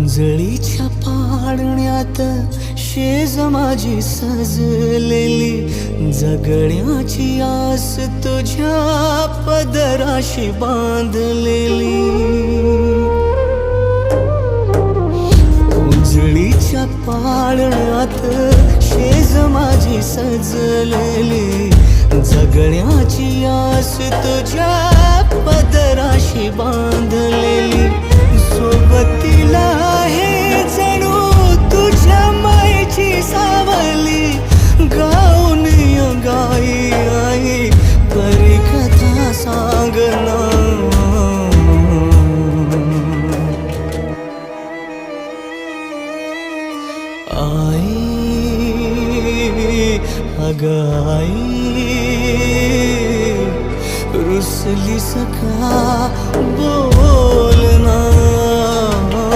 उंजळीच्या पाळण्यात शेज माझी सजलेली, जगण्याची आस तुझ्या पदराशी बांधलेली. उंजळीच्या पाळण्यात शेज माझी सजलेली, जगण्याची आस तुझ्या पदराशी बांधलेली. सोबतीला आहे जणू तुझ्या मायेची सावली, गाऊन गाई आई परी कथा सांगना. आई अग आई रुसलीस का बोल